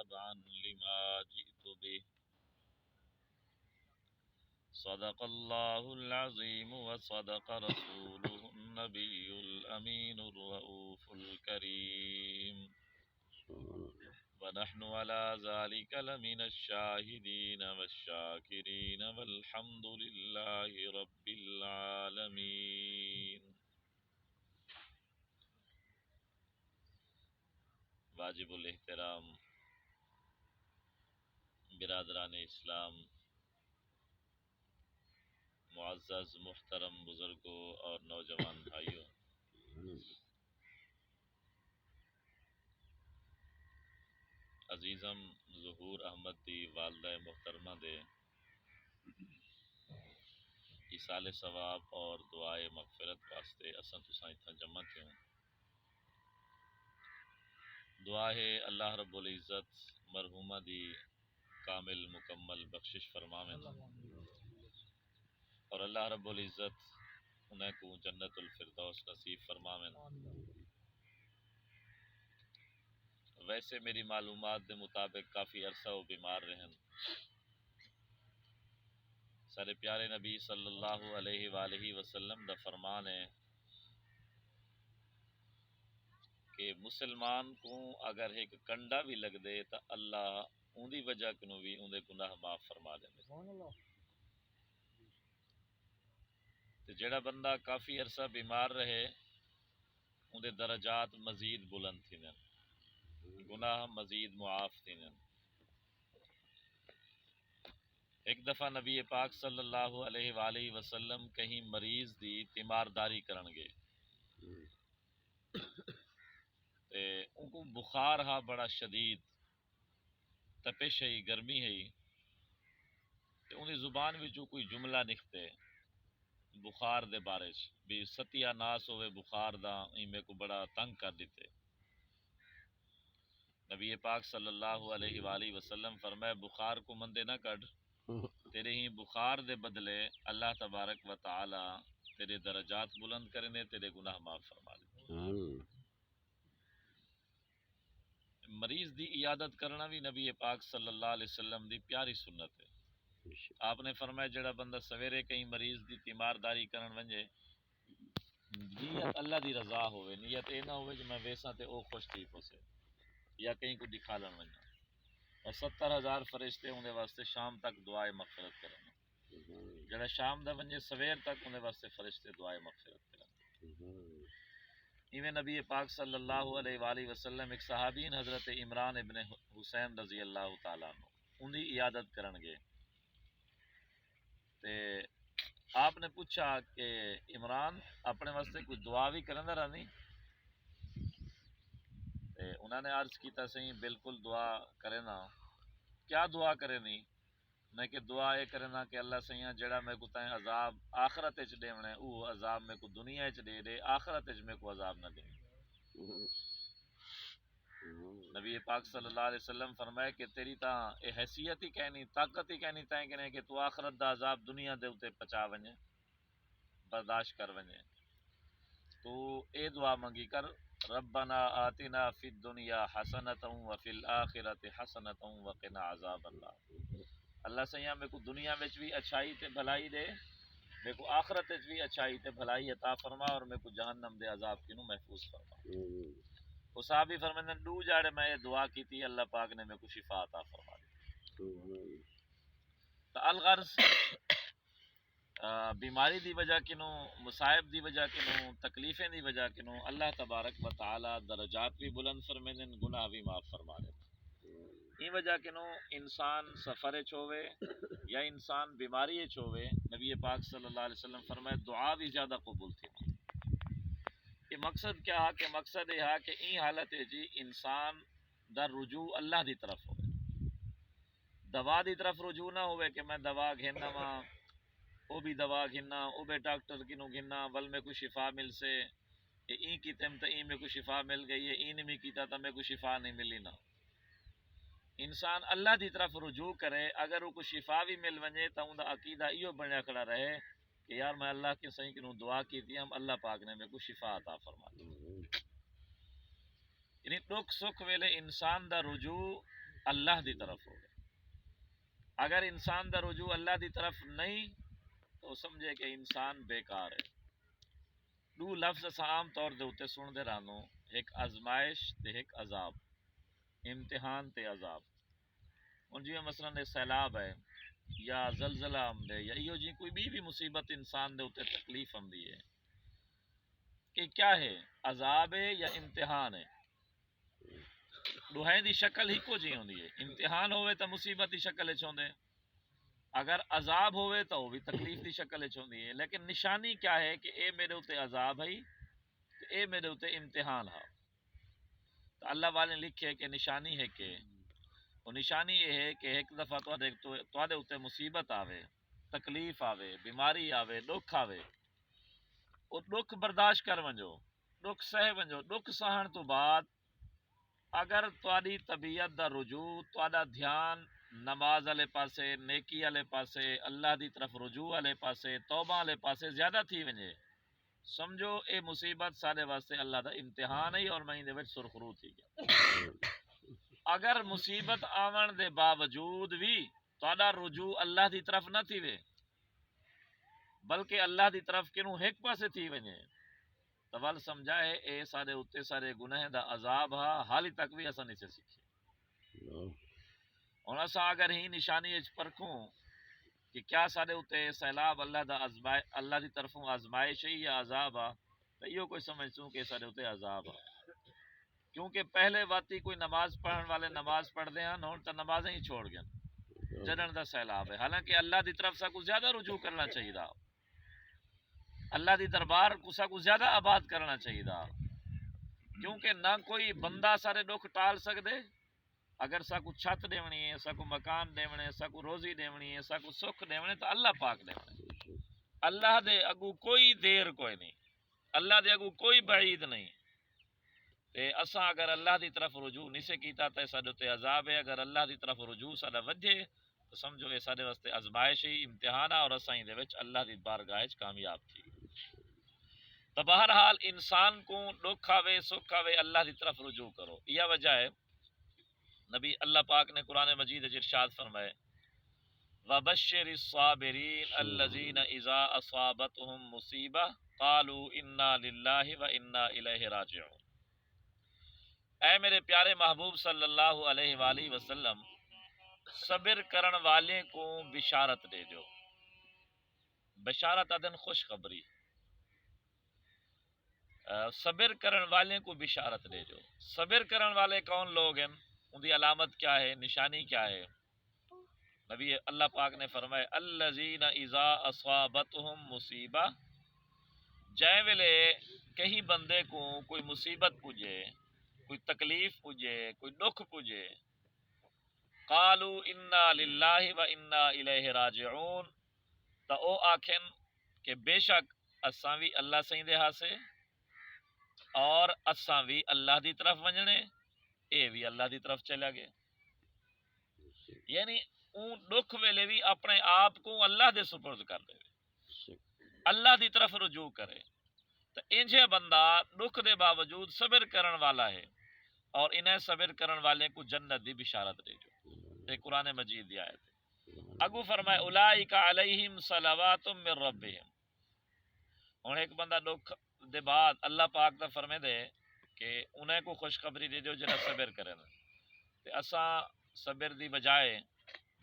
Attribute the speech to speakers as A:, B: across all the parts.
A: تبعا لما جئت به صدق الله العظيم وصدق رسوله النبي الأمين الرؤوف الكريم ونحن على ذلك لمن الشاهدين والشاكرين والحمد لله رب العالمين. واجب الاحترام برادران اسلام، معزز محترم بزرگوں اور نوجوان بھائیوں، عزیزم ظہور احمد دی والدہ محترمہ دے ایصال ثواب اور دعائے مغفرت واسطے اساں تساں اتھاں جمع تھیوں۔ دعا ہے اللہ رب العزت مرحومہ دی کامل مکمل بخشش فرماویں اور اللہ رب العزت انہیں کو جنت الفردوس نصیب فرماویں۔ ویسے میری معلومات دے مطابق کافی عرصہ وہ بیمار رہن۔ سارے پیارے نبی صلی اللہ علیہ وآلہ وسلم دا فرمان ہے کہ مسلمان کو اگر ایک کنڈا بھی لگ دے تو اللہ ان دی وجہ کنو بھی ان دے گناہ معاف فرما دے۔ تو جڑا بندہ کافی عرصہ بیمار رہے ان دے درجات مزید بلند تھین، گناہ مزید معاف تھین۔ ایک دفعہ نبی پاک صلی اللہ علیہ وآلہ وسلم کہیں مریض دی تیمارداری کرن گے تے ان کو بخار ہا بڑا شدید، تپش ہے، گرمی ہے تے ان دی زبان وچوں کوئی جملہ نکتے بخار دے بارے بھی ستیا ناس ہوئے بخار دا میں کو بڑا تنگ کر دیتے۔ نبی پاک صلی اللہ علیہ وآلہ وسلم فرمائے بخار کو مندے نہ کڈ، تیرے ہی بخار دے بدلے اللہ تبارک و تعالی تیرے درجات بلند کرنے، تیرے گناہ معاف فرما دے۔ مریض دی عیادت کرنا بھی نبی پاک صلی اللہ علیہ وسلم دی پیاری سنت ہے۔ آپ نے فرمایا جڑا بندہ سویرے کہیں مریض دی تیمارداری کرن ونجے، نیت اللہ دی رضا ہوئے، نیت اے نہ ہوئے کہ میں ویساں تے او خوش ٹھیک ہو سے یا کہیں کو دکھا لن ونجا، اور 70,000 فرشتے اندے واسطے شام تک دعائے مغفرت کرنا، جڑا شام دا ونجے سویر تک اندے واسطے فرشتے دعائے مغفرت کرنا۔ ایویں نبی پاک صلی اللہ علیہ وآلہ وسلم ایک صحابین حضرت عمران ابن حسین رضی اللہ تعالیٰ عنہ ان دی عیادت کرن گے تے آپ نے پوچھا کہ عمران اپنے واسطے کوئی دعا بھی کرن دا رہنی؟ تے انہوں نے عرض کیتا صحیح بالکل دعا کرے نا۔ کیا دعا کرے نہیں؟ میں کہ دعا یہ کرنا کہ اللہ سیاں جڑا میں کو تائیں عذاب آخرت وچ دیونا ہے او عذاب میں کو دنیا وچ دے دے، آخرت وچ میں کو عذاب نہ دے۔ نبی پاک صلی اللہ علیہ وسلم فرمائے کہ تیری تاں اے حیثیت ہی کہنی، طاقت ہی کہنی تائیں کہ تو آخرت دا عذاب دنیا دے اتے پچا ونجے، برداشت کر ونجے۔ تو اے دعا منگی کر ربنا آتنا فی الدنیا حسنۃ وفی الآخرۃ حسنۃ وقنا عذاب النار۔ اللہ سیاں میں کو دنیا میں بھی اچھائی تے بھلائی دے، میں کو آخرت میں بھی اچھائی تے بھلائی عطا فرما، اور میں کو جہنم دے عذاب کنو محفوظ فرما۔ وہ صحابی فرماندے دو جاڑے میں یہ دعا کی تھی اللہ پاک نے میں کو شفا عطا فرما دی۔ تو الغرض بیماری دی وجہ کنو، مصائب دی وجہ کنو، تکلیفیں دی وجہ کنو اللہ تبارک و تعالی درجات بھی بلند فرمیندن، گناہ بھی معاف فرما دے۔ این وجہ کنو انسان سفر ہوئے یا انسان بیماری ہوئے، نبی پاک صلی اللہ علیہ وسلم فرمائے دعا بھی زیادہ قبول تھی۔ یہ مقصد کیا ہے کہ مقصد یہ ہے کہ این حالت ہے جی انسان دا رجوع اللہ دی طرف ہوئے، دوا دی طرف رجوع نہ ہوئے کہ میں دوا گھننا ماں او بھی دوا گھننا، او بھی ڈاکٹر کنو گھننا ول میں کوئی شفا مل سے، این کیتم تو این میں کوئی شفا مل گئی ہے، این میں کیتا تو میں کوئی شفا نہیں ملی نا۔ انسان اللہ دی طرف رجوع کرے، اگر وہ کو شفا بھی مل ونجے تو ان دا عقیدہ ایو بنیا کھڑا رہے کہ یار میں اللہ کے صحیح کنوں دعا کی تھی، ہم اللہ پاک نے میں کو شفا عطا فرما دی۔ یعنی دکھ سکھ ویلے انسان دا رجوع اللہ دی طرف ہو. اگر انسان دا رجوع اللہ دی طرف نہیں تو سمجھے کہ انسان بیکار ہے. دو لفظ اساں عام طور دے اوتے سن دے رہنو، ایک آزمائش تے ایک عذاب، امتحان تے عذاب. ہن جی مثلا سیلاب ہے یا زلزلہ آمدے یا ایو جی کوئی بھی مصیبت انسان دے اوتے تکلیف آمدی ہے، کہ کیا ہے؟ عذاب ہے یا امتحان ہے؟ دوہیں دی شکل ہی کو جی ہوندی ہے. امتحان ہوئے تو مصیبت دی شکل وچ ہوندے، اگر عذاب ہوئے تو وہ بھی تکلیف دی شکل وچ ہوندی ہے. لیکن نشانی کیا ہے کہ اے میرے اوتے عذاب ہے، اے میرے اوتے امتحان ہے. تو اللہ والے لکھے کہ نشانی ہے کہ وہ نشانی یہ ہے کہ ایک دفعہ تواڈے اوتے مصیبت آوے، تکلیف آوے، بیماری آوے، دکھ آوے، وہ دکھ برداشت کر ونجو، دکھ سہ ونجو. دکھ سہن تو بعد اگر تواڈی طبیعت دا رجوع، تواڈا دھیان نماز والے پاسے، نیکی والے پاسے، اللہ دی طرف رجوع والے پاسے، توبہ والے پاسے زیادہ تھی ونجے، سمجھو اے مصیبت سارے واسطے اللہ دا امتحان ہے اور میں دے وچ سرخرو تھی گیا. اگر مصیبت آون دے باوجود بھی تہاڈا رجوع اللہ دی طرف نہ تھی وے، بلکہ اللہ دی طرف کنوں ایک پاسے تھی ونجے، تو ول سمجھائے اے سارے اتے سارے گناہ دا عذاب ہا، حالی تک بھی اساں نہیں سے سیکھے. ہن اساں اگر ہی نشانی وچ پرکھوں کہ کیا سارے اتے سیلاب اللہ دا اللہ دی طرفوں آزمائش ہے یا عذاب آ، تو یہ کوئی سمجھتوں کہ سارے اتے عذاب آ. کیونکہ پہلے واتی کوئی نماز پڑھن والے نماز پڑھتے ہیں، ہن تو نمازیں ہی چھوڑ گئے، جڑن دا سیلاب ہے. حالانکہ اللہ دی طرف سے کچھ زیادہ رجوع کرنا چاہیے دا، اللہ دی دربار کو کچھ زیادہ آباد کرنا چاہیے دا. کیونکہ نہ کوئی بندہ سارے دکھ ٹال سکدے. اگر سا کو چھت دیونی ہے، سا کو مکان دیونے، سا کو روزی دیونی ہے، سا کو سکھ دیونے، تو اللہ پاک دیونے. اللہ دے اگو کوئی دیر کوئی نہیں، اللہ دے اگو کوئی بعید نہیں. تے اساں اگر اللہ دی طرف رجوع نہیں سے کیتا تے ساڈے تے عذاب ہے. اگر اللہ دی طرف رجوع ساڈا وجھے تو سمجھو اے ساڈے واسطے آزمائش ہی، امتحان ہے، اور اساں دے وچ اللہ دی بارگاہ وچ کامیاب تھی. تو بہرحال انسان کو دکھ آوے، سکھ آوے، اللہ دی طرف رجوع کرو. یہ وجہ ہے نبی اللہ پاک نے قرآن مجید ارشاد فرمائے وَبَشِّرِ الصَّابِرِينَ الَّذِينَ إِذَا أَصَابَتْهُمْ مُصِيبَةٌ قَالُوا إِنَّا لِلَّهِ وَإِنَّا إِلَيْهِ رَاجِعُونَ. اے میرے پیارے محبوب صلی اللہ علیہ وآلہ وسلم، صبر کرن والے کو بشارت دے جو. بشارت ادن خوشخبری، صبر کرن والے کو بشارت دے جو. صبر کرن والے کون لوگ ہیں؟ ان کی علامت کیا ہے، نشانی کیا ہے؟ نبی اللہ پاک نے فرمائے الذین اذا اصابتہم مصیبہ، جے ویلے کہیں بندے کو کوئی مصیبت پوجے، کوئی تکلیف پوجے، کوئی دکھ پوجے، قالوا انا للہ و انا الیہ راجعون، تو او آکھن کہ بے شک اساں بھی اللہ سہیں دے ہاسے اور اساں بھی اللہ دی طرف ونجنے، اے بھی اللہ دی طرف چلا گئے. یعنی اون دکھ ویلے بھی اپنے آپ کو اللہ دے سپرد کر دے، اللہ دی طرف رجوع کرے. تو انجھے بندہ دکھ دے باوجود صبر کرن والا ہے، اور انہیں صبر کرن والے کو جنت دی بشارت دے جو. یہ قرآن مجید دی آیت ہے. اگو فرمائے اولئک علیہم صلوات من ربہم. ہن ایک بندہ دکھ دے بعد اللہ پاک دا فرمے دے کہ انہیں کو خوشخبری دے جو جنہ صبر کرن. تے اساں صبر دی بجائے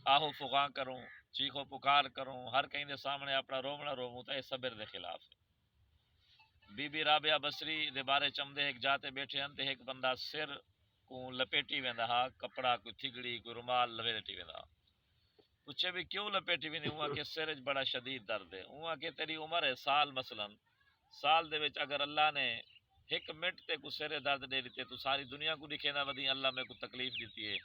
A: آہو فغاں کروں، چیخو پکار کروں، ہر کہیں دے سامنے اپنا رومنا روموں، تو یہ صبر دے خلاف ہے. بی بی رابعہ بصری دے بارے چمدے ایک جاتے بیٹھے ہیں تے ایک بندہ سر کو لپیٹی ویندا ہا، کپڑا کوئی تھگڑی کوئی رومال لپیٹی ویندا. پوچھے بھی کیوں لپیٹی ویندی؟ ہوا کہ سر وچ بڑا شدید درد ہے. ہوا کہ تیری عمر ہے سال، مثلا سال دے وچ اگر اللہ نے ایک منٹ تے کو سر درد دے دیتے تو ساری دنیا کو دکھے نہ ودی اللہ میں کو تکلیف دیتی ہے.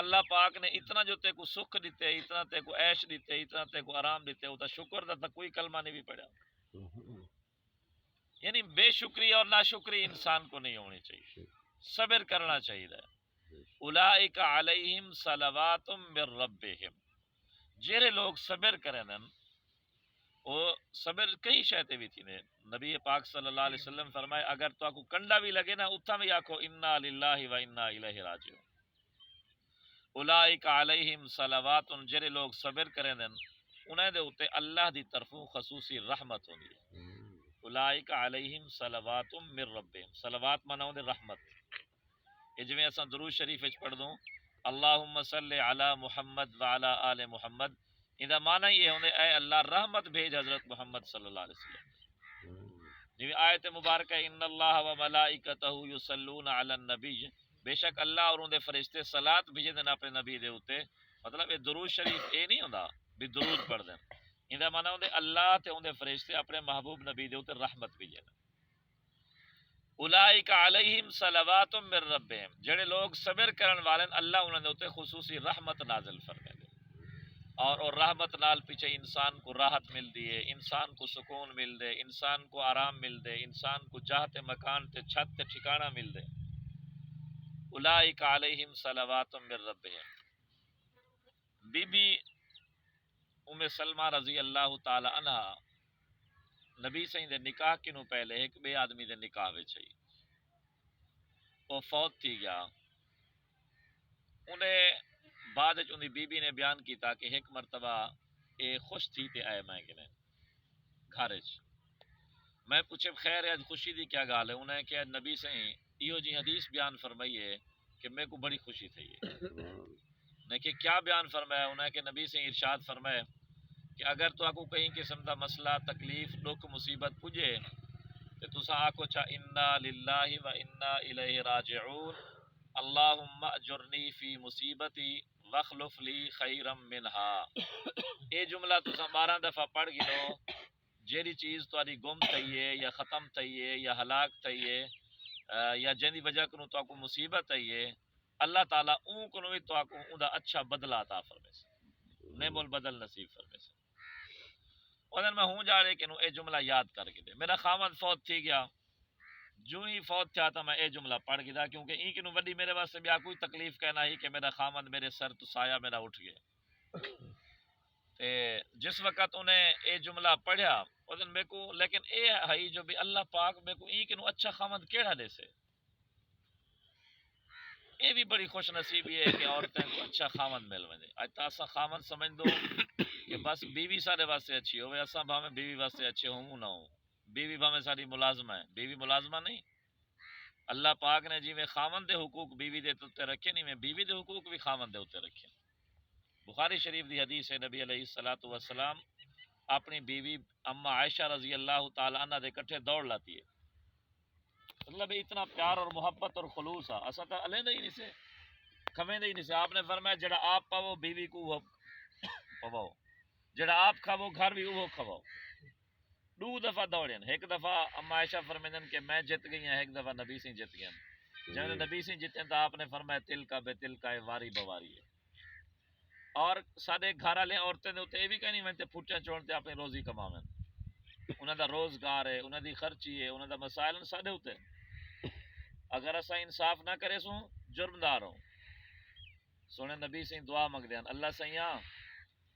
A: اللہ پاک نے اتنا جو تے کو سکھ دیتے، اتنا تے کو عیش دیتے، اتنا تے کو آرام دیتے، وہ شکر دا کوئی کلمہ نہیں بھی پڑھا. یعنی بے شکری اور ناشکری انسان کو نہیں ہونی چاہیے، صبر کرنا چاہیے. اولئک علیہم صلوات من ربہم، جیرے لوگ صبر کریں وہ صبر کئی شہتے بھی تھی نے. نبی پاک صلی اللہ علیہ وسلم فرمائے اگر تو کو کنڈا بھی لگے نا اتھا بھی آکھو انا للہ و انا الیہ راجعون. اولئک علیہم صلوات، جڑے لوگ صبر کریں دن انہیں دے اوتے اللہ دی طرفوں خصوصی رحمت ہوندی ہے۔ اولئک علیہم صلوات من ربہم، صلوات مانا ہوندے رحمت۔ یہ جویں اساں درود شریف وچ پڑھ دوں اللہم صلی علی محمد وعلی آل محمد، ایندا معنی یہ ہوندے اے اللہ رحمت بھیج حضرت محمد صلی اللہ علیہ وسلم۔ جویں آیت مبارکہ ان اللہ و ملائکتہ یصلون علی النبی، بے شک اللہ اور ان دے فرشتے صلاۃ بھیجے دن اپنے نبی دے اوتے، مطلب یہ درود شریف اے نہیں ہوندا بھی درود پڑھ دین، ایندا معنی ہوندے اللہ تے ان دے فرشتے اپنے محبوب نبی دے اوتے رحمت بھیجے دن۔ اولئک علیہم صلوات من ربہم، جڑے لوگ صبر کرن والے اللہ انہاں دے اوتے خصوصی رحمت نازل فرمائے دے، اور رحمت نال پیچھے انسان کو راحت ملتی ہے، انسان کو سکون مل دے، انسان کو آرام مل دے، انسان کو جاہتے مکان تے چھت تے ٹھکانہ مل دے۔ اولئک علیہم صلوات من ربہم۔ بی بی ام سلمہ رضی اللہ تعالی عنہ نبی سائیں دے نکاح کنوں پہلے ایک بے آدمی دے نکاح وچ ہی وہ فوت تھی گیا، انہیں بعد وچ اندی بی بی نے بیان کیتا کہ ایک مرتبہ اے خوش تھی تے آئے میں کنے گھر وچ، میں پوچھے خیر ہے خوشی دی کیا گال ہے، انہیں کہ نبی سائیں ایو جی حدیث بیان فرمائی ہے کہ میں کو بڑی خوشی تھی ہے۔ نے کہ کیا بیان فرمایا، انہیں کہ نبی سے ارشاد فرمائے کہ اگر تو آکو کہیں قسم دا مسئلہ تکلیف دکھ مصیبت پجے تو تسا آکو چا انا للہ و انا الیہ راجعون اللہم اجرنی فی مصیبتی وخلف لی خیرم منہا۔ یہ جملہ تسا 12 دفعہ پڑھ گئے جیڑی چیز تاری گم تھئیے یا ختم تھئیے یا ہلاک تھئیے یا جن دی وجہ کنو تو آکو مصیبت تھئیے، اللہ تعالیٰ اون کنو بھی تو آکو اون دا اچھا بدلہ عطا فرمے سے، نعم البدل نصیب فرمے سے۔ اور میں ہوں جا رہے کہ اے جملہ یاد کر کے دے، میرا خامد فوت تھی گیا، جو ہی فوت تھا تھا میں اے جملہ پڑھ گیا، کیونکہ این کنو وڈی میرے واسطے بھی کوئی تکلیف کہنا ہی کہ میرا خامد میرے سر تو سایہ میرا اٹھ گیا۔ تے جس وقت انہیں اے جملہ پڑھیا اس دن میں کو، لیکن اے ہے جو بھی اللہ پاک میں کو این کنو اچھا خامد کیڑا دے سے، یہ بھی بڑی خوش نصیبی ہے کہ عورتیں کو اچھا خامد مل وجے۔ اج تاسا خامد سمجھ دو کہ بس بیوی سارے واسطے اچھی ہوئے، اساں بھاویں بیوی واسطے اچھے ہوں نہ ہوں، بیوی بھاویں ساری ملازمہ ہے، بیوی ملازمہ نہیں۔ اللہ پاک نے جی میں خامد دے حقوق بیوی دے تے رکھے نہیں، میں بیوی دے حقوق بھی خامد دے تے رکھے۔ بخاری شریف دی حدیث ہے نبی علیہ الصلوۃ والسلام اپنی بیوی اما عائشہ رضی اللہ تعالی عنہ دے کٹھے دوڑ لاتی ہے، مطلب اتنا پیار اور محبت اور خلوص ہے، اسا تو علیحدہ ہی نہیں سے کھویں دے ہی نہیں سے۔ آپ نے فرمایا جڑا آپ پاو بیوی کو وہ پواؤ، جڑا آپ کھاو گھر بھی وہ کھواؤ۔ 2 دفعہ دوڑین، ایک دفعہ اما عائشہ فرمیندن کہ میں جت گئی ہوں، ایک دفعہ نبی سے جت گیا۔ جب نبی سے جتے تو آپ نے فرمایا تل کا بے تل کا واری بواری ہے۔ اور سارے گھر والے عورتیں دے اوتے بھی کہنی میں تے پھٹیاں چون تے اپنی روزی کماویں، انہاں دا روزگار ہے، انہاں دی خرچی ہے، انہاں دا مسائل سارے ہوتے۔ اگر اسا انصاف نہ کرے سوں جرمدار ہوں۔ سونے نبی سے دعا منگدے ہیں اللہ سیاں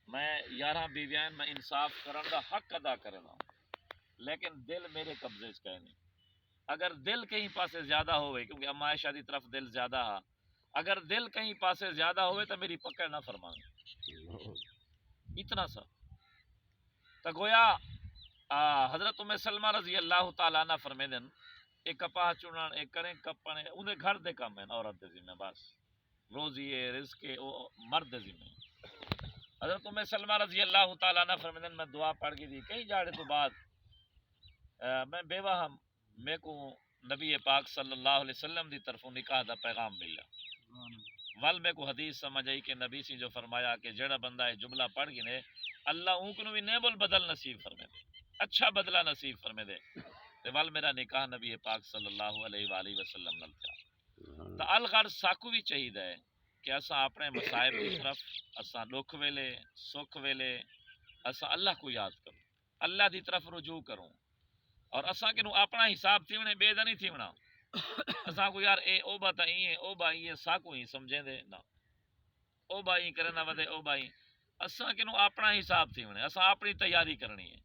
A: میں 11 بیویاں میں انصاف کرن دا حق ادا کرنا، لیکن دل میرے قبضے چ کہے نہیں۔ اگر دل کہیں پاسے زیادہ ہوئے، کیونکہ اما عائشہ دی طرف دل زیادہ ہا، اگر دل کہیں پاسے زیادہ ہوئے تو میری پکڑ نہ فرمائیں، اتنا سا تو گویا حضرت ام سلمہ رضی اللہ تعالیٰ عنہ فرمے دن ایک کپاہ چنن ایک کریں کپنے انہیں گھر دے کام ہیں، عورت دے ذمہ بس روزی ہے رزق ہے وہ مرد دے ذمہ۔ حضرت ام سلمہ رضی اللہ تعالیٰ عنہ فرمے دن میں دعا پڑھ گئی تھی کئی جاڑے تو بعد میں بیوہ ہم میں کو نبی پاک صلی اللہ علیہ وسلم دی طرفوں نکاح دا پیغام ملا، ول میں کو حدیث سمجھ آئی کہ نبی سے جو فرمایا کہ جڑا بندہ ہے جملہ پڑھ گنے اللہ اون کو بھی نعم البدل نصیب فرمے دے، اچھا بدلہ نصیب فرمے دے، تے ول میرا نکاح نبی پاک صلی اللہ علیہ وآلہ وسلم نال تھا۔ تو الغرض ساکو بھی چاہیے ہے کہ اساں اپنے مصائب کی طرف اساں دکھ ویلے سکھ ویلے اساں اللہ کو یاد کروں، اللہ دی طرف رجوع کروں، اور اساں کنو اپنا حساب تھیونے بے دنی تھیونا، اساں کو یار اے او بتائیں او بائی ساکو ہی سمجھیں دے نا او بائی کرنا ودے او بائی، اساں کنو اپنا حساب تھیونے، اساں اپنی تیاری کرنی ہے،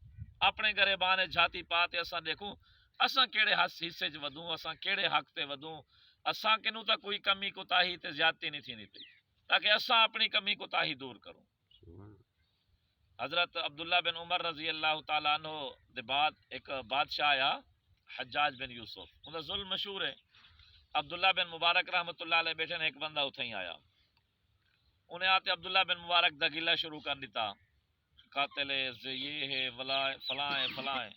A: اپنے گھرے بانے جھاتی پاتے اساں دیکھوں اساں کیڑے حصے چ ودوں، اساں کیڑے حق تے ودوں، اساں کنو تا کوئی کمی کوتاہی تے زیادتی نہیں تھینی پئی۔ تاکہ اساں اپنی کمی کو تاہی دور کروں. حضرت عبداللہ بن عمر رضی اللہ تعالیٰ عنہ دے بعد ایک بادشاہ آیا حجاج بن یوسف، انہوں ظلم مشہور ہے. عبداللہ بن مبارک رحمۃ اللہ علیہ بیٹھے نے، ایک بندہ اتھے ہی آیا، انہیں آتے عبداللہ بن مبارک دا گلہ شروع کر دیتا، قاتل ہے، یہ ہے، ولا فلاں ہے فلاں ہے.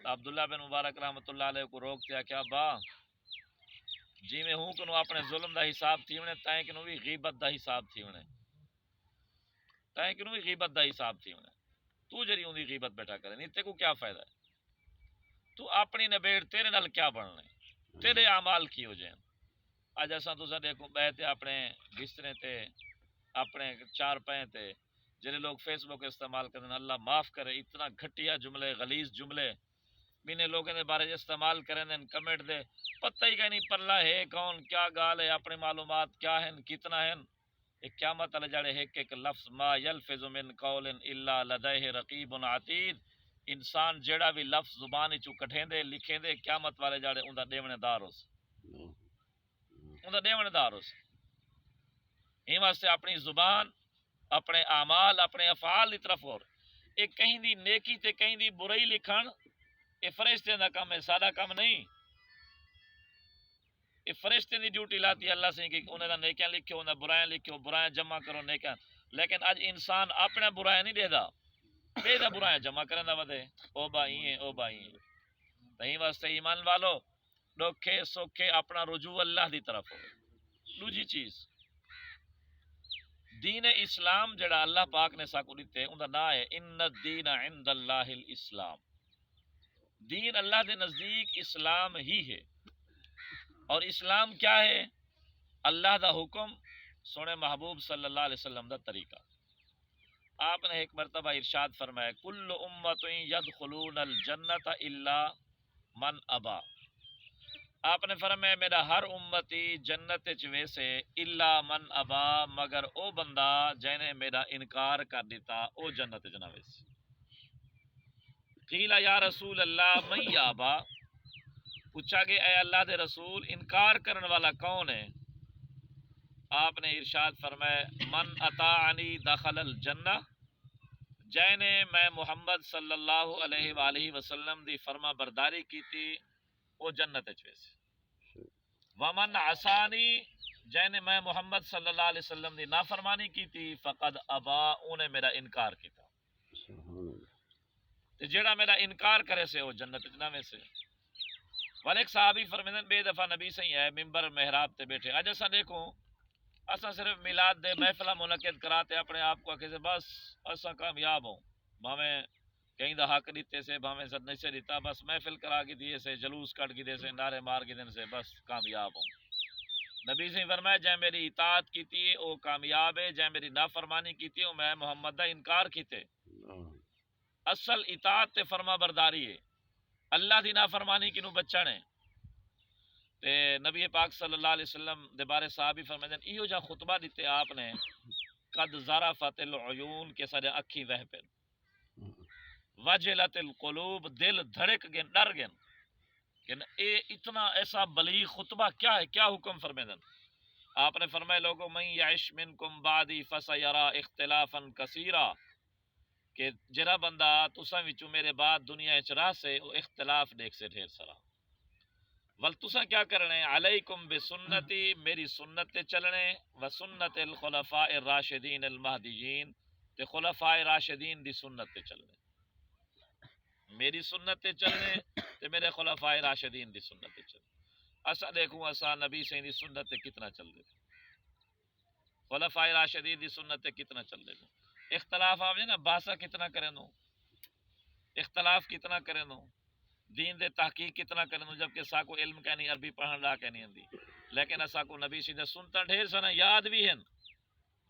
A: تو عبداللہ بن مبارک رحمۃ اللہ علیہ کو روکتے کیا با جی میں ہوں کنو اپنے ظلم دا حساب تھی ونے تائیں کنو بھی غیبت دا حساب تھی ونے، تائیں کنو بھی غیبت دا حساب تھی ونے. تو جری اون دی غیبت بیٹھا کرے نہیں تے کو کیا فائدہ ہے؟ تو اپنی نبیڑ تیرے نال کیا بننا ہے؟ تیرے اعمال کی ہو جائیں. اج اساں تساں دیکھو بیٹھے اپنے بسترے تے، اپنے چار پائیں تے، جڑے لوگ فیس بک استعمال کرتے ہیں، اللہ معاف کرے، اتنا گھٹیا جملے، غلیظ جملے مینے لوگوں نے بارے استعمال کریں کمنٹ دے، پتہ ہی کہ نہیں پرلا ہے کون، کیا گال ہے، اپنی معلومات کیا ہیں، کتنا ہیں. ایک قیامت والے جڑے ایک لفظ ما یلفظ من قول الا لدیہ رقیب عتید، انسان جڑا بھی لفظ زبان وچوں کڈھیں دے لکھیں دے، قیامت والے جڑے اوندا دیونے دار ہوس، اوندا دیونے دار ہوس. این واسطے اپنی زبان، اپنے اعمال، اپنے افعال کی طرف اور ایک کہیں دی نیکی تے کہیں دی برائی لکھن، یہ فرشتے دا کام ہے، سادہ کام نہیں. یہ فرشتے دی ڈیوٹی لاتی اللہ سے کہ انہیں دا نیکیاں لکھو، انہیں برائیاں لکھو، برائیاں جمع کرو نیکیاں. لیکن اج انسان اپنا برائیاں نہیں دے دا، بے دا برائیاں جمع کرن دا ودے، او بائی ہیں او بائی ہیں. تہیں واسطے ایمان والو ڈوکھے سوکھے اپنا رجوع اللہ دی طرف ہو. دوجی چیز، دین اسلام جڑا اللہ پاک نے ساکو دیتے ان دا نام ہے ان الدین عند اللہ الاسلام. دین اللہ دے نزدیک اسلام ہی ہے. اور اسلام کیا ہے؟ اللہ دا حکم، سونے محبوب صلی اللہ علیہ وسلم دا طریقہ. آپ نے ایک مرتبہ ارشاد فرمایا کل امت یدخلون الجنت الا من ابا. آپ نے فرمایا میرا ہر امتی جنت وچ ویسے الا من ابا، مگر او بندہ جنہیں میرا انکار کر دیتا او جنت وچ نہ ویسے. قیل یا رسول اللہ من یا ابا، پوچھا کہ اے اللہ دے رسول انکار کرنے والا کون ہے؟ آپ نے ارشاد فرمایا من اطاعنی دخل الجنہ، جینے میں محمد صلی اللہ علیہ وآلہ وسلم دی فرما برداری کی تھی وہ جنت وچ ویسے. ومن عصانی، جینے میں محمد صلی اللہ علیہ وسلم دی نافرمانی کی تھی فقد ابا، انہیں میرا انکار کیتا. تے جیڑا میرا انکار کرے سے وہ جنت وچ نہ ویسے. والے ایک صحابی فرمیندن بے دفعہ نبی سے ہے ممبر محراب تے بیٹھے. اج اساں دیکھو اساں صرف میلاد دے محفلہ منعقد کراتے اپنے آپ کو کہ بس اساں کامیاب ہوں، بھاویں کہیں دا حق دیتے سے بھاویں سر نہیں سے دیتا، بس محفل کرا کے دیے سے، جلوس کٹ کے دے سے، نعرے مار کے دن سے بس کامیاب ہوں. نبی سے فرمایا جے میری اطاعت کیتی ہے او کامیاب ہے، جے میری نافرمانی کیتی ہے میں محمد دا انکار کیتے. اصل اطاعت تے فرما برداری ہے، اللہ دی نافرمانی کنو بچن ہے. تے نبی پاک صلی اللہ علیہ وسلم دے بارے صحابی فرمائے ایو جا خطبہ دیتے آپ نے قد ذرفت العیون کے سارے اکھی وہ پہ، وجلت القلوب دل دھڑک گن ڈر گن کہ اے اتنا ایسا بلیغ خطبہ کیا ہے، کیا حکم فرمائے. آپ نے فرمایا لوگوں من یعش منکم بعدی فسیرا اختلافا کثیرا، کہ جرا بندہ تساں وچوں میرے بعد دنیا وچ راہ سے او اختلاف دیکھ سے ڈھیر سارا. ول تساں کیا کرنے علیکم بسنتی، میری سنت تے چلنے، و سنت الخلفاء الراشدین المہدیین، تے خلفاء راشدین دی سنت تے چلنے. میری سنت تے چلنے تے میرے خلفاء راشدین دی سنت تے چلنے. اسا دیکھوں اسا نبی سے دی سنت تے کتنا چل دے، خلفاء راشدین دی سنت تے کتنا چل دے. اختلاف آوے نا باسا کتنا کرے نو، اختلاف کتنا کرے نو، دین دے تحقیق کتنا کرے نو، جبکہ ساکو علم کا نہیں، عربی پڑھن لا کے نہیں آندی، لیکن اساکو نبی سی دے سنتا ڈھیر سنا یاد بھی ہیں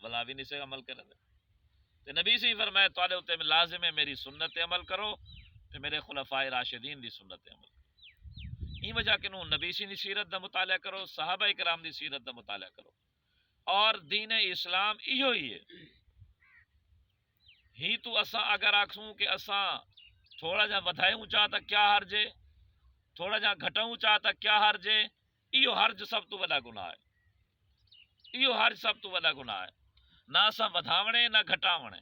A: بلا بھی نہیں سے عمل کرے دے. تے نبی سے فرمایا تواڈے اوتے لازم ہے میری سنت تے عمل کرو تے میرے خلفاء راشدین دی سنت تے عمل کرو. این وجہ کہ نو نبی سی دی سیرت دا مطالعہ کرو، صحابہ کرام دی سیرت دا مطالعہ کرو. اور دین اسلام ایو ہی ہے. ہی تو اساں اگر آکھوں کہ اساں تھوڑا جا ودھائوں چاہتا کیا حرج ہے، تھوڑا جا گھٹاؤں چاہتا کیا حرج ہے، ایو حرج سب تو بڑا گناہ ہے. یہ حرج سب تو بڑا گناہ ہے، نہ اساں ودھاونے نہ گھٹاونے،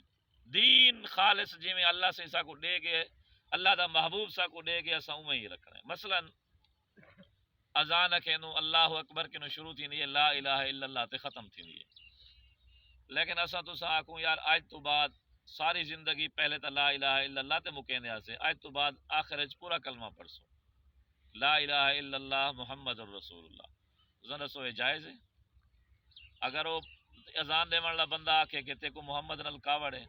A: دین خالص جی میں اللہ سے سا کو دے گئے، اللہ دا محبوب سا کو دے گئے اساں اویں ہی رکھنا ہے۔ مثلا اذان کہنو اللہ اکبر کہنو شروع تھی نہیں لا الہ الا اللہ تے ختم تھی نہیں، لیکن اساں تو سا آکھوں یار آج تو بعد ساری زندگی پہلے تو لا الہ الا اللہ تے مکینے آسے، آج تو بعد آخر وچ پورا کلمہ پڑھسو لا الہ الا اللہ محمد الرسول اللہ، ذرا سو جائز ہے؟ اگر وہ اذان دے والا بندہ آکھے کہ تے کو محمد نال کاوڑ ہے،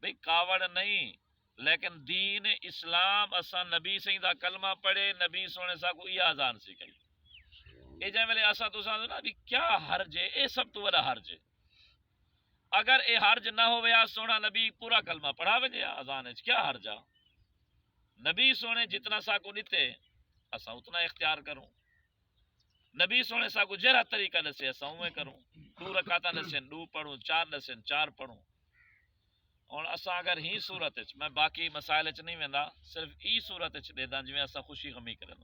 A: بھئی کاوڑ نہیں، لیکن دین اسلام اساں نبی سہی دا کلمہ پڑھے، نبی سونے سا کو یہ اذان سکھائی، اے جے ویلے اساں تو سان نا بھی کیا حرج ہے، اے سب تو بڑا حرج ہے۔ اگر اے حرج نہ ہوئے آ سونا نبی پورا کلمہ پڑھا وجے اذان وچ کیا حرج آ؟ نبی سونے جتنا سا کو دیتے اساں اتنا اختیار کروں، نبی سونے سا کو جہرا طریقہ دسے اساں اوے کروں، 2 رکعتاں دسن 2 پڑھوں، 4 دسن 4 پڑھوں۔ اور اساں اگر ہی صورت وچ میں باقی مسائل وچ نہیں ویندا، صرف ای صورت وچ دے داں جویں اساں خوشی غمی کرن،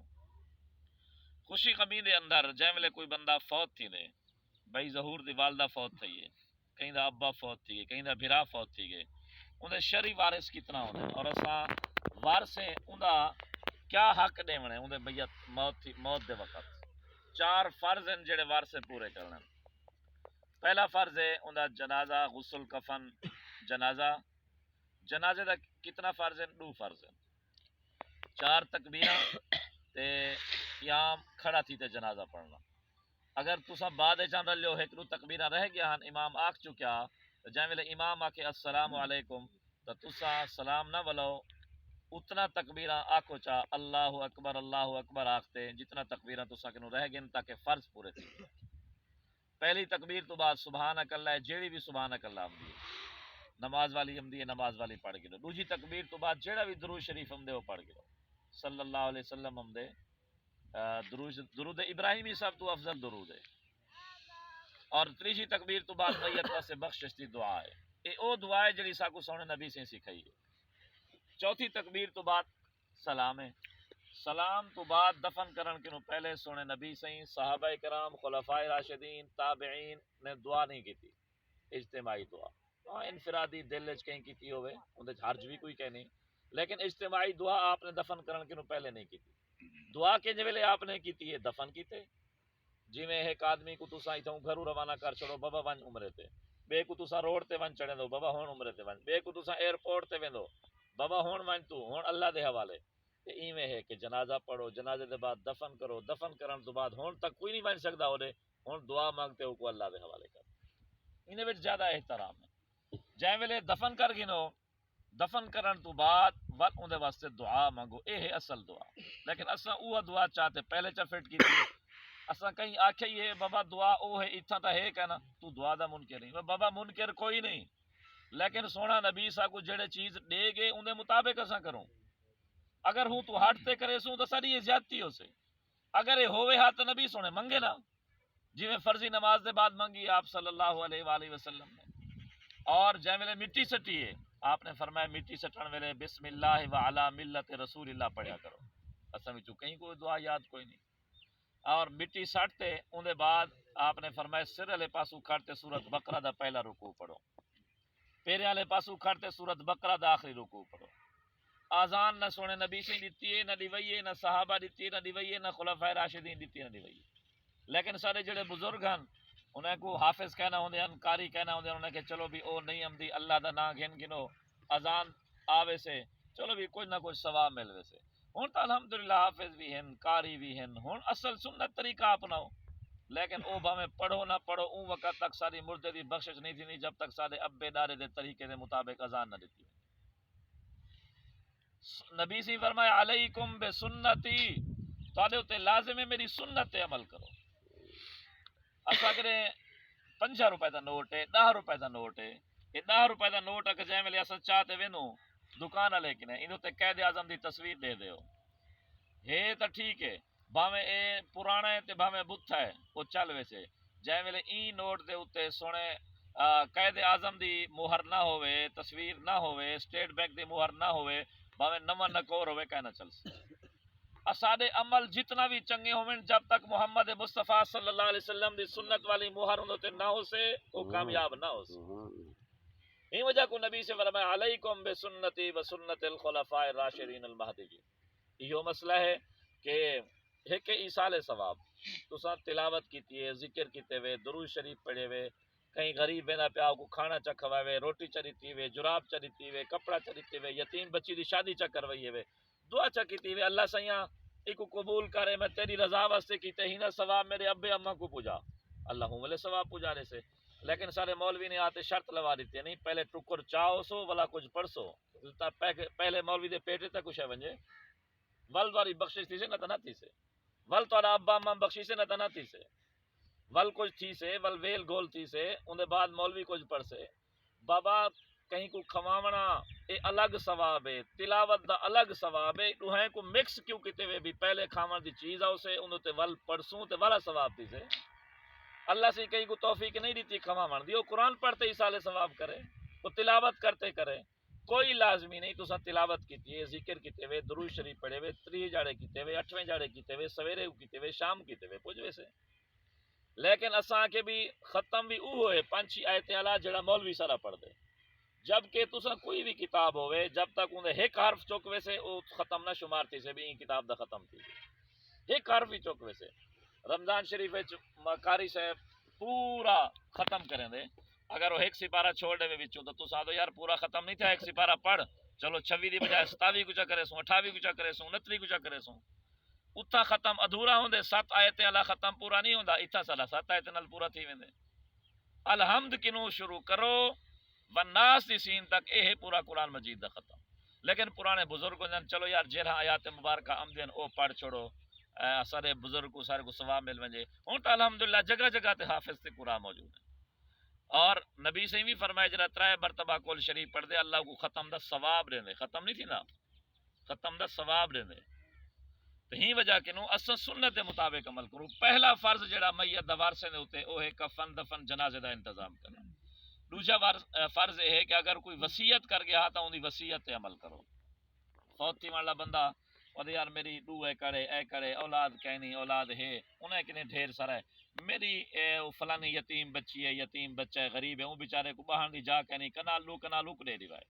A: خوشی غمی دے اندر جے ویلے کوئی بندہ فوت تھی دے، بھائی ظہور دی والدہ فوت تھی ہے، کہیں دا ابا فوت تھی گئے، کہیں دا بھرا فوت تھی گئے، اندے شرعی وارث کتنا ہوندے اور اساں وارثے اوندا کیا حق دیونے اندے میت موت دے وقت؟ 4 فرض ہیں جڑے وارثے پورے کرنے۔ پہلا فرض ہے اوندا جنازہ، غسل کفن جنازہ، جنازے دا کتنا فرض ہیں؟ 2 فرض ہیں، 4 تکبیراں تے قیام کھڑا تھی تے جنازہ پڑھنا۔ اگر تساں بعد چاند رلیو ایک 2 تکبیراں رہ گیا ہن امام آکھ چکیا، جے ویلے امام آکھے السلام علیکم تو تساں سلام نہ بلو، اتنا تکبیراں آکھو چا اللہ اکبر آکھتے جتنا تکبیراں تساں کنوں رہ گئن تاکہ فرض پورے تھی۔ پہلی تکبیر تو بعد سبحانک اللہ ہے، جیڑی بھی سبحانک اللہ آمدی ہے، نماز والی آمدی ہے نماز والی پڑھ گئے، دوجی تکبیر تو بعد جیڑا بھی درود شریف آمدے وہ پڑھ گئے، صلی اللہ علیہ وسلم آمدے، درود ابراہیمی سب تو افضل درود ہے۔ اور تیسری تکبیر تو بعد میت واسطے بخشش دی دعا ہے، اے او دعا ہے جڑی ساکو سونے نبی سے سکھائی ہے۔ چوتھی تکبیر تو بعد سلام ہے، سلام تو بعد دفن کرن کے پہلے سونے نبی سے صحابہ کرام خلفائے راشدین تابعین نے دعا نہیں کی تھی، اجتماعی دعا، ہاں انفرادی دل وچ کہیں کیتی ہوئے اندے حرج بھی کوئی کہ نہیں، لیکن اجتماعی دعا آپ نے دفن کرن کے پہلے نہیں کی تھی۔ دعا کے ویلے آپ نے کیتی ہے دفن کیتے، جی میں ایک آدمی کو تساں ایتھوں گھروں روانہ کر چھڑو بابا ون عمرے تے، بے کو تساں روڈ تے ون چڑھے دو بابا ہون عمرے تے ون، بے کو تساں ایئرپورٹ تے ویندو بابا ہون ون تو ہون اللہ دے حوالے، تے ایویں ہے کہ جنازہ پڑھو، جنازے دے بعد دفن کرو، دفن کرن تو بعد ہون تک کوئی نہیں ون سکدا اودے، ہون دعا مانگتے ہو کو اللہ دے حوالے کر، انہاں وچ زیادہ احترام ہے۔ جے ویلے دفن کر گنو، دفن کرن تو بعد ون اون دے واسطے دعا مانگو، اے ہے اصل دعا، لیکن اساں اوہ دعا چاہتے پہلے چا فٹ کی اساں کہیں آکھے یہ بابا دعا او ہے اتنا تا ہے کہنا تو دعا دا منکر نہیں، بابا منکر کوئی نہیں، لیکن سونا نبی سا کو جڑے چیز دے گے ان دے مطابق اساں کروں، اگر ہوں تو ہٹ تے کرے سوں تو ساری یہ زیادتی ہو سے، اگر یہ ہوئے ہاتھ نبی سونے منگے نا، جی میں فرضی نماز دے بعد منگی آپ صلی اللہ علیہ وآلہ وسلم نے، اور جے ویلے مٹی سٹی ہے آپ نے فرمایا مٹی سٹن ویلے بسم اللہ وعلی ملت رسول اللہ پڑھیا کرو، اساں وچوں کہیں کوئی دعا یاد کوئی نہیں، اور مٹی سٹتے اندے بعد آپ نے فرمایا سر والے پاسو کھڑتے سورت بقرہ دا پہلا رکوع پڑھو، پیرے والے پاسو کھڑتے سورت بقرہ دا آخری رکوع پڑھو۔ آزان نہ سونے نبی سے دیتی ہے، نہ دیوئی ہے، نہ صحابہ دیتی ہے، نہ دیوئی ہے، نہ خلفائے راشدین دیتی ہے، نہ دیوئی ہے، لیکن سارے جڑے بزرگ ہیں انہیں کو حافظ کہنا ہوندے ہیں، قاری کہنا ہوندے ہیں، انہیں کہ چلو بھی او نہیں آمدی اللہ دا نام گن گنو اذان آوے سے چلو بھی کچھ نہ کچھ ثواب ملوے سے، ہوں تو الحمدللہ حافظ بھی ہیں، قاری بھی ہیں، ہوں اصل سنت طریقہ اپناؤ، لیکن او بھاویں پڑھو نہ پڑھو اون وقت تک ساری مردے دی بخشش نہیں تھی جب تک سارے ابے دارے دے طریقے دے مطابق اذان نہ دیتی۔ نبی سی فرمایا علیکم بسنتی، تواڈے تے لازم ہے میری سنت تے عمل کرو۔ اسا کرے 5 روپے دا نوٹ ہے، 10 روپے دا نوٹ ہے، یہ 10 روپے دا نوٹ اگر جے ویلے اسا چاہتے وینو دکان والے کنے اینو تے قائد اعظم دی تصویر دے دیو، ہے تو ٹھیک ہے، بھاویں اے پرانا ہے تے بھاویں بتھا ہے وہ چل ویسے، جے ویلے ای نوٹ دے اوتے سونے قائد اعظم دی مہر نہ ہوئے، تصویر نہ ہوئے، اسٹیٹ بینک دی مہر نہ ہوئے، بھاویں نواں نکور ہوئے کہنا چل سی، اساڈے عمل جتنا بھی چنگے ہوئن جب تک محمد مصطفیٰ صلی اللہ علیہ وسلم دی سنت والی مہر انہوں تے نہ ہو سے وہ کامیاب نہ ہو سے. این وجہ کو نبی سے فرمایا علیکم بسنتی و سنت الخلفاء الراشدین المہدیین. یہ مسئلہ ہے کہ ایک ایصال ثواب تساں تلاوت کیتی ہے، ذکر کیتے ہوئے، درود شریف پڑھے ہوئے، کہیں غریب بنا پیا کو کھانا چا کھواوے، روٹی چریتی ہوئے، جراب چریتی ہوئے، کپڑا چریتی ہوئے، یتیم بچی دی شادی چا کروائی ہوئے، دعا چا کیتی ہوئے اللہ سیاں ایک قبول کرے، میں تیری رضا واسطے کیتے ہی نہ ثواب میرے ابے اماں کو پوجا، اللہ ہوں ثواب پجانے سے. لیکن سارے مولوی نے آتے شرط لوا دیتی ہے، نہیں پہلے ٹکر چاہو سو ولا کچھ پڑھسو، پہلے مولوی دے پیٹے تک کچھ ہے ونجے ول دواری بخشش تھی سے نہ تھی سے ول تھوڑا ابا اماں بخشی سے نہ تھی سے ول کچھ تھی سے ول ویل گول تھی سے ان دے بعد مولوی کچھ پڑھ سے بابا کہیں کو کھواونا اے الگ ثواب ہے، تلاوت دا الگ ثواب ہے، دوہیں کو مکس کیوں کیتے ہوئے بھی پہلے کھاون دی چیز آؤ سے انہوں تے ول پڑھسوں تے والا ثواب تھی سے. اللہ سے کہیں کو توفیق نہیں دیتی کھواون دی، وہ قرآن پڑھتے ہی سالے ثواب کرے، وہ تلاوت کرتے کرے، کوئی لازمی نہیں. تساں تلاوت کیتی ہے، ذکر کیتے ہوئے، درود شریف پڑھے ہوئے، 3 جاڑے کیتے ہوئے، 8ویں جاڑے کیتے ہوئے، سویرے کیتے ہوئے، شام کیتے ہوئے پوجوے سے. لیکن اساں کے بھی ختم بھی او ہوئے 5 آیتیں اعلیٰ جڑا مولوی سارا پڑھ دے، جبکہ تساں کوئی بھی کتاب ہوئے جب تک انہیں ایک حرف چوکوے سے او ختم نہ شمار تھی سے بھی این کتاب دا ختم تھی ایک حرف ہی چوکوے سے. رمضان شریف قاری صاحب پورا ختم کریں دے، اگر وہ ایک سپارہ چھوڑ دے وچوں تو تساں دو یار پورا ختم نہیں تھا، ایک سپارہ پڑھ چلو 26 دی بجائے 27 کچھ کرے سوں، 28 کچھ کرے سوں، 29 کچھ کرے سوں، اتھا ختم ادھورا ہوندے 7 آیتیں والا ختم پورا نہیں ہوندا، اتھا سالا 7 آیتیں نال پورا تھی ویندے. الحمد کنوں شروع کرو والناس دی سین تک اے ہے پورا قرآن مجید دا ختم. لیکن پرانے بزرگوں نے چلو یار جہاں آیات مبارکہ آمدین او پڑھ چھوڑو، سارے بزرگ کو سارے کو ثواب مل ونجے. ہوں تو الحمدللہ جگہ جگہ تے حافظ تے قرآن موجود ہیں، اور نبی سے بھی فرمایا جرا 3 مرتبہ کول شریف پڑھ دے اللہ کو ختم دا ثواب دے، ختم نہیں تھی نا، ختم دا ثواب دے. تو ہی وجہ کہ نو اساں سنت دے مطابق عمل کرو. پہلا فرض جڑا میت دا وارثے دے اوتے او ہے کفن دفن جنازے دا انتظام کرنا. دوسرا فرض یہ ہے کہ اگر کوئی وصیت کر گیا تو انہی وصیت تے عمل کرو. فوت تھی والا بندہ اور یار میری 2 ایکڑ ہے، ایکڑ ہے، اولاد کہنی اولاد ہے، انہیں کنے ڈھیر سارا ہے، میری فلانی یتیم بچی ہے، یتیم بچہ ہے، غریب ہے، وہ بیچارے کو باہر دی جا کہنی کنال لو کنال لک دے دیوائے